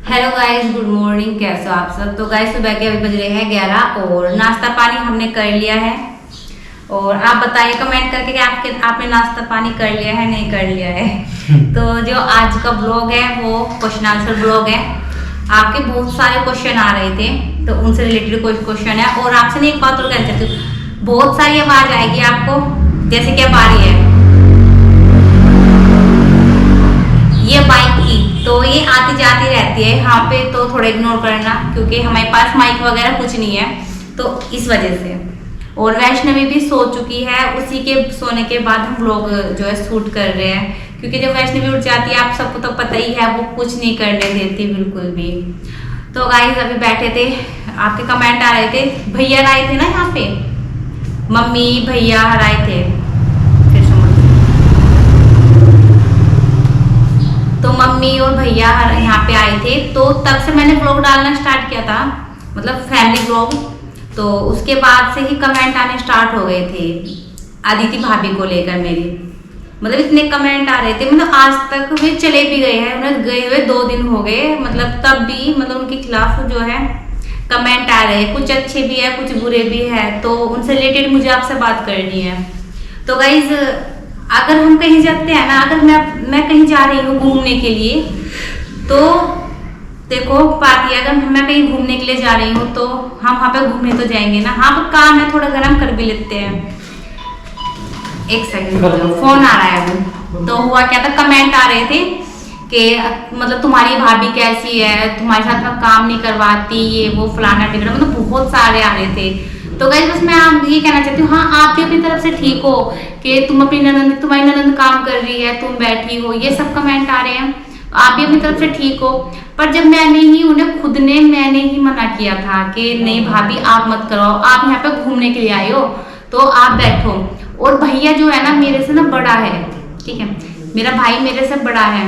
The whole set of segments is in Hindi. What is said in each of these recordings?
Hello guys, good morning. कैसे हो आप सब? तो गाइस सुबह के अभी बज रहे हैं 11 और नाश्ता पानी हमने कर लिया है। और आप बताइए कमेंट करके कि आपने नाश्ता पानी कर लिया है नहीं कर लिया है। तो जो आज का ब्लॉग है वो क्वेश्चन आंसर ब्लॉग है। आपके बहुत सारे क्वेश्चन आ रहे थे तो उनसे रिलेटेड कोई क्वेश्चन है। और आपसे मैं एक बात और कहना चाहती हूँ, बहुत सारी आवाज आएगी आपको, जैसे कि अब आ रही है ये बाइक की, तो ये आती जाती रहती है यहाँ पे, तो थोड़ा इग्नोर करना क्योंकि हमारे पास माइक वगैरह कुछ नहीं है तो इस वजह से। और वैष्णवी भी सो चुकी है, उसी के सोने के बाद हम लोग जो है शूट कर रहे हैं क्योंकि जब वैष्णवी उठ जाती है आप सबको तो पता ही है, वो कुछ नहीं करने देती बिल्कुल भी। तो गाइस अभी बैठे थे, आपके कमेंट आ रहे थे, भैया आए थे ना यहाँ पे, मम्मी भैया आए थे। तो मम्मी और भैया यहाँ पे आए थे तो तब से मैंने ब्लॉग डालना स्टार्ट किया था, मतलब फैमिली ब्लॉग। तो उसके बाद से ही कमेंट आने स्टार्ट हो गए थे अदिति भाभी को लेकर मेरी, मतलब इतने कमेंट आ रहे थे, मतलब आज तक वे चले भी गए हैं, उन्हें गए हुए 2 दिन हो गए, मतलब तब भी मतलब उनके खिलाफ जो है कमेंट आ रहे हैं, कुछ अच्छे भी है कुछ बुरे भी है, तो उनसे रिलेटेड मुझे आपसे बात करनी है। तो गाइज अगर हम कहीं जाते हैं ना, अगर मैं कहीं जा रही हूँ घूमने के लिए, तो देखो बात ये, अगर मैं कहीं घूमने के लिए जा रही हूँ तो हम वहाँ पे घूमने तो जाएंगे ना, हाँ पर काम है थोड़ा गरम कर भी लेते हैं। एक सेकंड, फोन आ रहा है अभी। तो हुआ क्या था, कमेंट आ रहे थे कि मतलब तुम्हारी भाभी कैसी है, तुम्हारे साथ में काम नहीं करवाती, ये वो फलाना टिकड़ा, मतलब बहुत सारे आ रहे थे। तो गाइस बस मैं आप ये कहना चाहती हूँ, हाँ आप भी अपनी तरफ से ठीक हो कि तुम्हारी ननंद काम कर रही है, तुम बैठी हो, ये सब कमेंट आ रहे हैं, आप भी अपनी तरफ से ठीक हो। पर जब मैंने ही मना किया था कि नहीं भाभी आप मत करो, आप यहाँ पे घूमने के लिए आए हो तो आप बैठो। और भैया जो है ना मेरे से ना बड़ा है, ठीक है, मेरा भाई मेरे से बड़ा है,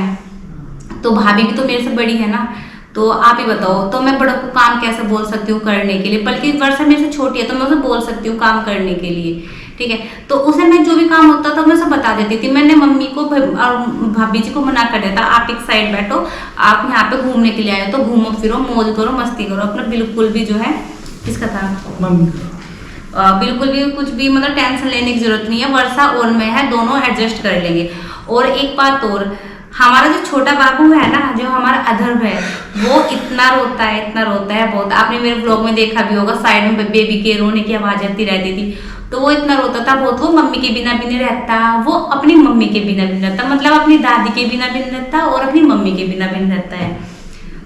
तो भाभी भी तो मेरे से बड़ी है ना, तो आप ही बताओ, तो मैं बड़ों को काम कैसे बोल सकती हूँ करने के लिए, बल्कि वर्षा मेरे से छोटी है तो मैं उसे बोल सकती हूँ काम करने के लिए, ठीक है। तो उसे मैं जो भी काम होता था मैं उसे बता देती थी। मैंने मम्मी को और भाभी जी को मना कर दिया था, आप एक साइड बैठो, आप यहाँ पे घूमने के लिए आए तो घूमो फिरो, मौज करो, मस्ती करो अपना, बिल्कुल भी जो है किसका था बिल्कुल भी कुछ भी मतलब टेंशन लेने की जरूरत नहीं है, वर्षा और मैं है, दोनों एडजस्ट कर लेंगे। और एक बात और, हमारा जो छोटा बाबू है ना, जो हमारा अधर्व है, वो इतना रोता है बहुत। आपने मेरे ब्लॉग में देखा भी होगा, साइड में बेबी के रोने की आवाज आती रहती थी, तो वो इतना रोता था बहुत, वो मम्मी के बिना भी नहीं रहता, वो अपनी मम्मी के बिना भी नहीं रहता, मतलब अपनी दादी के बिना भी नहीं रहता और अपनी मम्मी के बिना भी नहीं रहता है।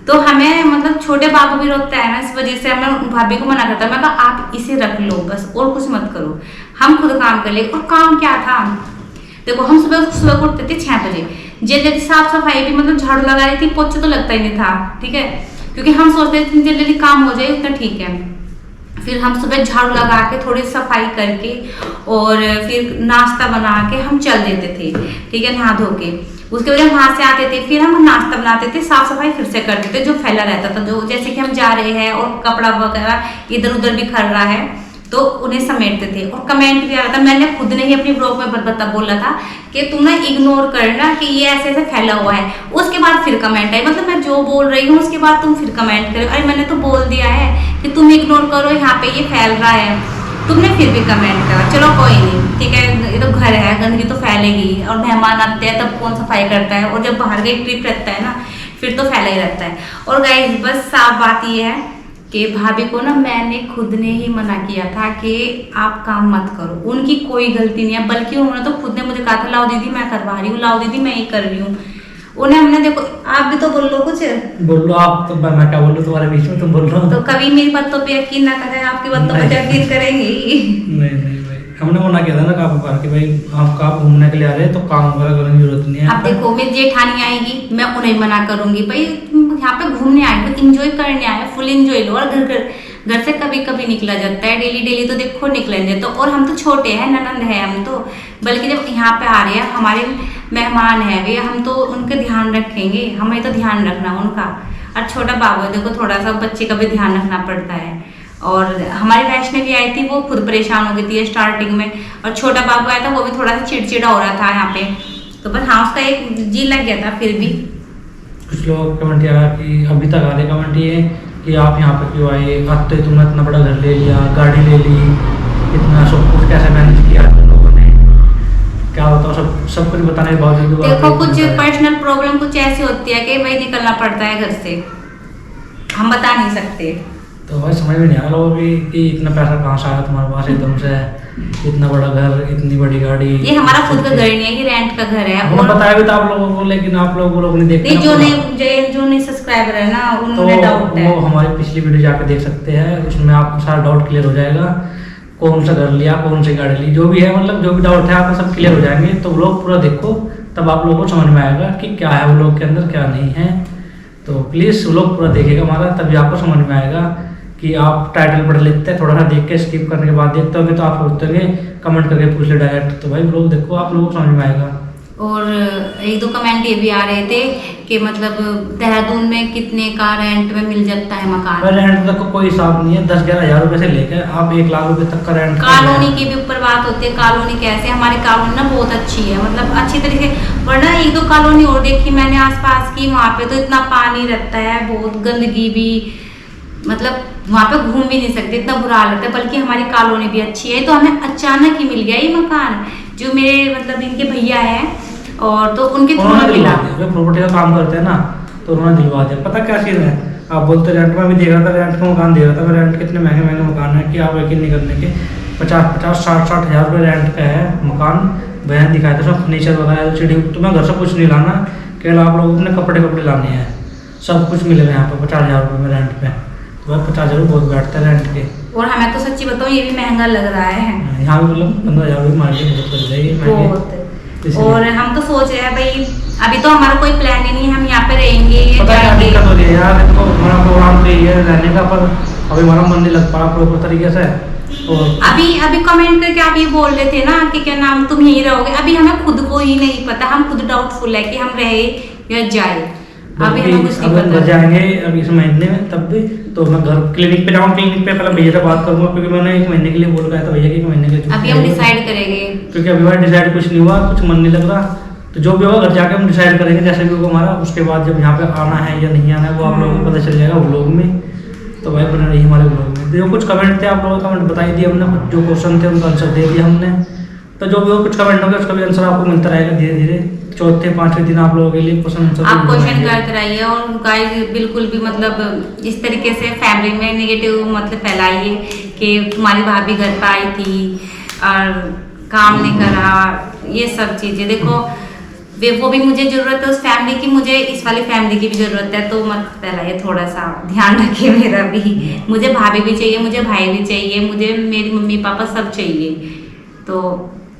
तो हमें मतलब छोटे बाबू भी रोकता है ना, इस वजह से हमें भाभी को मना करता है, मैं कहा आप इसे रख लो बस और कुछ मत करो, हम खुद काम कर ले। और काम क्या था, देखो हम सुबह उठते थे 6 बजे, जल्दी साफ सफाई भी मतलब झाड़ू लगा रही थी, पोछा तो लगता ही नहीं था, ठीक है, क्योंकि हम सोचते थे जल्दी काम हो जाए उतना ठीक है। फिर हम सुबह झाड़ू लगा के थोड़ी सफाई करके और फिर नाश्ता बना के हम चल देते थे, ठीक है, नहा धो के। उसके वजह वहां से आते थे, फिर हम नाश्ता बनाते थे, साफ सफाई फिर से करते थे जो फैला रहता था, जो जैसे कि हम जा रहे हैं और कपड़ा वगैरह इधर उधर बिखर रहा है तो उन्हें समेटते थे। और कमेंट भी आ रहा था, मैंने खुद ने ही अपनी ब्लॉग में बोला था कि तुम ना इग्नोर करना कि ये ऐसे ऐसे फैला हुआ है। उसके बाद फिर कमेंट आई, मतलब मैं जो बोल रही हूँ उसके बाद तुम फिर कमेंट करो, अरे मैंने तो बोल दिया है कि तुम इग्नोर करो, यहाँ पे ये फैल रहा है, तुमने फिर भी कमेंट करा, चलो कोई नहीं, ठीक है, ये तो घर है, गंदगी तो फैलेगी, और मेहमान आते हैं तब कौन सफाई करता है, और जब बाहर का एक ट्रिप रहता है ना फिर तो फैला ही रहता है। और गाइस बस साफ बात ये है कि भाभी को ना मैंने खुद ने ही मना किया था कि आप काम मत करो, उनकी कोई गलती नहीं है, बल्कि उन्होंने तो खुद ने मुझे कहा था लाओ दीदी मैं करवा रही हूँ, लाओ दीदी मैं ही कर रही हूँ। उन्हें हमने, देखो आप भी तो बोल लो कुछ, बोलो आप, तो मैं क्या बोलूं तुम्हारे बीच में, तुम बोल रहे हो तो कभी मेरी बातों पे यकीन ना करें, आपकी बातों पे यकीन करेंगे। नहीं भाई, हमने मना किया था ना काफी बार कि भाई आप घूमने के लिए आ रहे हैं तो काम वगैरह करने की जरूरत नहीं है। अब देखो मेरी जेठानी आएगी, मैं उन्हें मना करूंगी, भाई यहाँ पे घूमने आए हो, इंजॉय करने आए, फुल इंजॉय लो। और घर से कभी कभी निकला जाता है, डेली तो देखो निकलेंगे तो, और हम तो छोटे हैं, ननंद है हम तो, बल्कि जब यहाँ पे आ रहे हैं हमारे मेहमान है वे, हम तो उनके ध्यान रखेंगे, हमें तो ध्यान रखना उनका। और छोटा बाबू है, देखो थोड़ा सा बच्चे का भी ध्यान रखना पड़ता है। और हमारी वैष्णवी आई थी, वो खुद परेशान हो गई थी स्टार्टिंग में, और छोटा बाबू आया था वो भी थोड़ा सा चिड़चिड़ा हो रहा था यहाँ पे, तो बस हाँ उसका एक जी लग गया था फिर भी। कुछ लोग कमेंट आ रहा कि अभी तक आ रहे कमेंट ये कि आप यहाँ पे क्यों आए, अब तो तुमने इतना बड़ा घर ले लिया, गाड़ी ले ली, इतना सब कुछ कैसे मैनेज किया तुम लोगों ने, क्या बताओ, सब कुछ बताने के बावजूद देखो कुछ पर्सनल प्रॉब्लम कुछ ऐसी होती है कि भाई निकलना पड़ता है घर से, हम बता नहीं सकते। तो भाई समझ में नहीं आ रहा लोगों कि इतना पैसा कहाँ से आया तुम्हारे पास एकदम से, इतना बड़ा घर, इतनी बड़ी गाड़ी। ये हमारा खुद का घर नहीं है, ये रेंट का घर है। हमने बताया भी था आप लोगों को, लेकिन आप लोग नहीं देखते। जो नहीं सब्सक्राइबर है ना, उन्होंने डाउट है, वो हमारी पिछली वीडियो जाकर देख सकते हैं, उसमें आपको सारा डाउट क्लियर हो जाएगा, कौन सा घर लिया, कौन सी गाड़ी ली, जो भी है, मतलब जो भी डाउट है आपको सब क्लियर हो जाएंगे। तो व्लॉग पूरा देखो, तब आप लोगों को समझ में आएगा कि क्या है व्लॉग के अंदर, क्या नहीं है। तो प्लीज़ व्लॉग पूरा देखिएगा हमारा, तभी आपको समझ में आएगा। कि आप टाइटल पढ़ लेते हैं, थोड़ा सा देख के स्किप करने के बाद देखते होंगे तो आप सोचते होंगे, कमेंट करके पूछ ले डायरेक्ट। तो भाई व्लॉग देखो, आप लोगों को समझ में आएगा। और एक दो कमेंट ये भी आ रहे थे कि मतलब देहरादून में कितने का रेंट में मिल जाता है मकान। रेंट तक कोई हिसाब नहीं है, 10-11 हज़ार रुपए से लेकर आप 1 लाख रुपए तक का रेंट। कॉलोनी की भी ऊपर बात होती है, कॉलोनी कैसे, हमारी कॉलोनी ना बहुत अच्छी है, मतलब अच्छी तरीके, वरना एक दो कॉलोनी और देखी मैंने आसपास की, वहाँ पे तो इतना पानी रहता है, बहुत गंदगी भी, मतलब वहाँ पे घूम भी नहीं सकते, इतना बुरा हाल लगता है। बल्कि हमारी कॉलोनी भी अच्छी है, तो हमें अचानक ही मिल गया ये मकान, जो मेरे मतलब इनके भैया है, और तो उनके थ्रू मिला। प्रॉपर्टी का काम करते हैं ना, तो उन्होंने दिलवा दिया। पता क्या चीज़ है, आप बोलते रेंट में भी दे रहा था, रेंट का मकान दे रहा था, रेंट कितने महंगे महंगे मकान है कि आप यकीन नहीं करने के 50-60 हज़ार रुपये रेंट का है मकान। बहन दिखाया था, सब फर्नीचर वगैरह, LCD, तुम्हें घर से कुछ नहीं लाना, केवल आप लोगों को अपने कपड़े लाने हैं, सब कुछ मिलेगा यहाँ पर 50 हज़ार रुपये में रेंट पे। तो 50 हज़ार बहुत बैठता है रेंट के। और हमें तो सच्ची बताऊँ ये भी महंगा लग रहा है, यहाँ भी मतलब 15 हज़ार रुपये मार्केट बहुत लग जाएगी। और हम तो सोच रहे हैं भाई, अभी तो हमारा कोई प्लान ही नहीं है, हम यहाँ पे रहेंगे। पता है क्या दिक्कत हो रही है यार, देखो हमारा प्रोग्राम तो ये है रहने का, पर अभी हमारा मन नहीं लग पा रहा प्रॉपर तरीके से। और अभी कमेंट करके आप ये बोल रहे थे ना कि क्या नाम तुम यहीं रहोगे, अभी हमें खुद को ही नहीं पता, हम खुद डाउटफुल है कि हम रहे या जाए, अभी हमें कुछ नहीं पता। जाएंगे अभी इस महीने में, तब भी तो मैं घर क्लिनिक पे जाऊँ, क्लिनिक पे पहले भैया से बात करूँगा, क्योंकि मैंने 1 महीने के लिए बोल रहा था भैया कि 1 महीने के लिए अभी हम डिसाइड करेंगे, क्योंकि अभी बार डिसाइड कुछ नहीं हुआ, कुछ मन नहीं लग रहा। तो जो भी होगा घर जाके हम डिसाइड करेंगे, जैसे भी होगा हमारा। उसके बाद जब यहाँ पे आना है या नहीं आना है वो आप लोगों को पता चल जाएगा व्लॉग में। तो भाई बना रही हमारे व्लॉग में। जो कुछ कमेंट थे आप लोगों को कमेंट बताई दिए हमने, जो क्वेश्चन थे उनका आंसर दे दिया हमने। तो जो भी हो कुछ कमेंट होगा उसका भी आंसर आपको मिलता रहेगा धीरे धीरे। 4-5 दिन आप लोगों के लिए क्वेश्चन आंसर आप क्वेश्चन करते रहिए, और गाइस बिल्कुल भी मतलब इस तरीके से फैमिली में नेगेटिव मतलब फैलाइए कि तुम्हारी भाभी घर पर आई थी और काम नहीं करा, ये सब चीज़ें। देखो वो भी मुझे ज़रूरत है उस फैमिली की, मुझे इस वाली फैमिली की भी ज़रूरत है, तो मत फैलाइए, थोड़ा सा ध्यान रखिए मेरा भी। मुझे भाभी भी चाहिए, मुझे भाई भी चाहिए, मुझे मेरी मम्मी पापा सब चाहिए, तो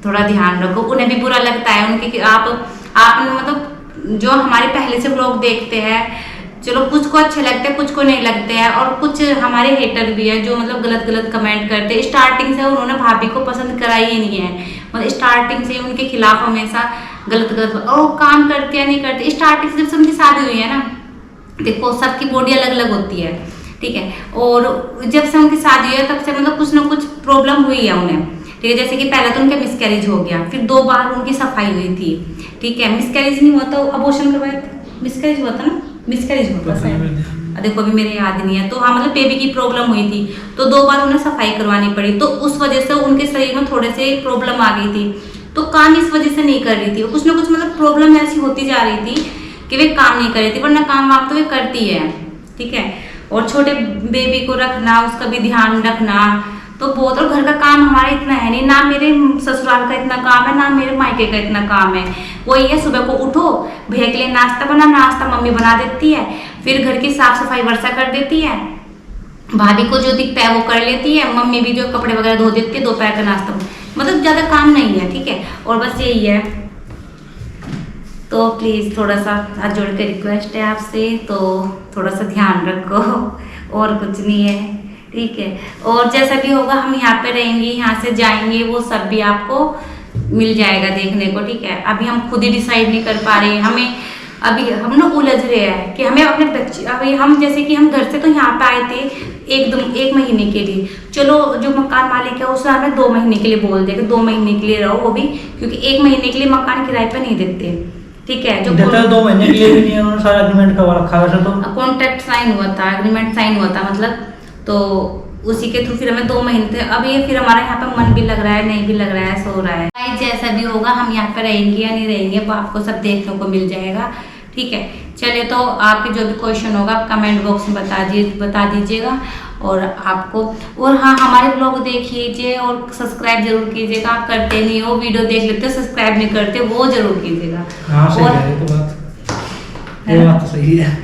थोड़ा ध्यान रखो। उन्हें भी बुरा लगता है उनके कि आप मतलब जो हमारे पहले से व्लॉग देखते हैं, चलो कुछ को अच्छे लगते हैं, कुछ को नहीं लगते हैं, और कुछ हमारे हेटर भी है जो मतलब गलत गलत कमेंट करते हैं। स्टार्टिंग से उन्होंने भाभी को पसंद कराई ही नहीं है, मतलब स्टार्टिंग से उनके खिलाफ हमेशा गलत गलत ओ काम करते या नहीं करते। स्टार्टिंग से जब उनकी शादी हुई है ना, देखो सबकी बॉडी अलग अलग होती है, ठीक है, और जब से उनकी शादी हुई है तब से मतलब कुछ ना कुछ प्रॉब्लम हुई है उन्हें, ठीक है। जैसे कि पहले तो उनका मिसकैरेज हो गया, फिर 2 बार उनकी सफाई हुई थी, ठीक है। मिसकैरेज नहीं हुआ तो अबॉर्शन करवाया था, मिसकैरेज हुआ था ना, मिसकैरेज हुआ था देखो अभी मेरे याद नहीं है। तो हाँ मतलब बेबी की प्रॉब्लम हुई थी, तो 2 बार उन्हें सफाई करवानी पड़ी, तो उस वजह से उनके शरीर में थोड़े से प्रॉब्लम आ गई थी, तो काम इस वजह से नहीं कर रही थी। कुछ ना कुछ मतलब प्रॉब्लम ऐसी होती जा रही थी कि वे काम नहीं कर रही थी, वरना काम वाम तो वे करती है, ठीक है। और छोटे बेबी को रखना, उसका भी ध्यान रखना, तो बहुत, और घर का काम हमारा इतना है नहीं, ना मेरे ससुराल का इतना काम है, ना मेरे मायके का इतना काम है। वही है सुबह को उठो, भैया के लिए नाश्ता बना, नाश्ता मम्मी बना देती है, फिर घर की साफ सफाई वर्षा कर देती है, भाभी को जो दिखता है वो कर लेती है, मम्मी भी जो कपड़े वगैरह धो देती है, दोपहर का नाश्ता, मतलब ज़्यादा काम नहीं है, ठीक है। और बस यही है, तो प्लीज़ थोड़ा सा हाथ जोड़ के रिक्वेस्ट है आपसे, तो थोड़ा सा ध्यान रखो, और कुछ नहीं है, ठीक है। और जैसा भी होगा हम यहाँ पे रहेंगे, यहाँ से जाएंगे, वो सब भी आपको मिल जाएगा देखने को, ठीक है। अभी हम खुद ही डिसाइड नहीं कर पा रहे, हमें अभी हम ना उलझ रहे हैं कि हमें अपने बच्चे, अभी हम जैसे कि हम घर से तो यहाँ पे आए थे 1 महीने के लिए, चलो जो मकान मालिक है उसने हमें 2 महीने के लिए बोल दिया कि 2 महीने के लिए रहो, वो भी क्योंकि 1 महीने के लिए मकान किराए पे नहीं देते, ठीक है। जो देते 2 महीने के लिए भी नहीं है, उन्होंने सारा एग्रीमेंट करवा रखा है वैसे तो। कॉन्ट्रैक्ट साइन हुआ था, एग्रीमेंट साइन हुआ था मतलब, तो उसी के थ्रू फिर हमें 2 महीने थे। अब ये फिर हमारा यहाँ पे मन भी लग रहा है, नहीं भी लग रहा है, सो रहा है भाई। जैसा भी होगा हम यहाँ पे रहेंगे या नहीं रहेंगे वो आपको सब देखने को मिल जाएगा, ठीक है। चलिए, तो आपके जो भी क्वेश्चन होगा आप कमेंट बॉक्स में बता दीजिएगा। और आपको, और हाँ, हमारे ब्लॉग देखिए और सब्सक्राइब जरूर कीजिएगा। आप करते नहीं हो, वीडियो देख लेते हो सब्सक्राइब नहीं करते, वो जरूर कीजिएगा। हाँ, सही और है, तो बात तो सही है।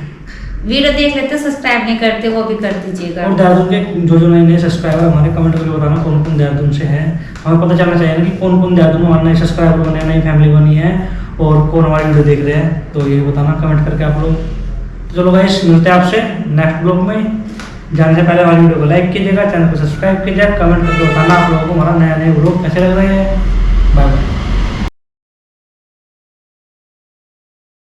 वीडियो देख लेते हो सब्सक्राइब नहीं करते, वो भी कर दीजिएगा। और देहरादून के जो नए सब्सक्राइबर हमारे कमेंट करके बताना कौन कौन देहरादून से है। हमें पता चलना चाहिए ना कि कौन कौन देहरादून में हमारे नए सब्सक्राइबर बने, नई फैमिली बनी है और कौन हमारी वीडियो देख रहे हैं, तो ये बताना कमेंट करके आप लोग। तो चलो गाइस, मिलते हैं आपसे नेक्स्ट ब्लॉग में। जाने से पहले हमारी वीडियो को लाइक कीजिएगा, चैनल को सब्सक्राइब कीजिएगा, कमेंट करके बताना आप लोगों को हमारा नया ब्लॉग कैसे लग रहे हैं। Bye bye.